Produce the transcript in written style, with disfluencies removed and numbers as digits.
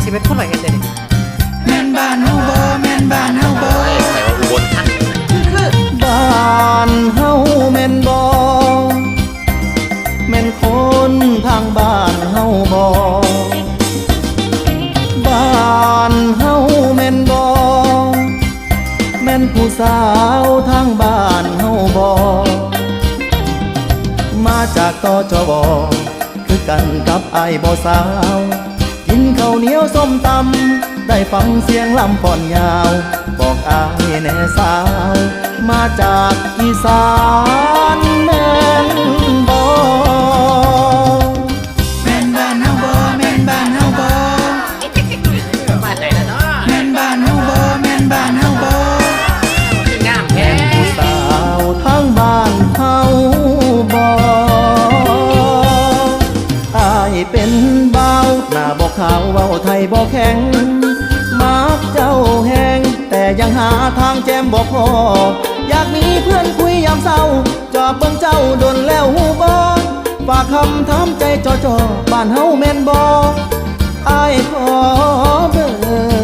สิเป็นคนร้อยเอ็ดเด้นี่แม่นบ้านเฮาบ่แม่นบ้านเฮาบ่แต่ว่าอุบลท่านคือบ้านเฮาแม่นบ่แม่นคนทางบ้านเฮาบ่บ้านเฮาแม่นบ่แม่นผู้สาวทางบ้านเฮาบ่มาจากตจบคือกันกับไอ้บ่สาวกินข้าวเหนียวส้มตำได้ฟังเสียงลำฟ้อนยาวบอกอายแน่สาวมาจากอีสานแม่นบ่แม่นบ้านเฮาบ่แม่นบ้านเฮาบ่มาใจแล้วเนาะแม่นบ้านเฮาบ่แม่นบ้านเฮาบ่งามแท้ผู้สาวทั้งบ้านเฮาบ่อายเป็นบ่าวหน้าบ่ขาวเว้าไทยบ่แข็งมักเจ้าแหงแต่ยังหาทางแจมบ่พออยากมีเพื่อนคุยยามเศร้าจอบเบิ่งเจ้าดนแล้วหูบ่ฝากคำถามใจจ่อๆบ้านเฮาแม่นบ่อายขอเบอร์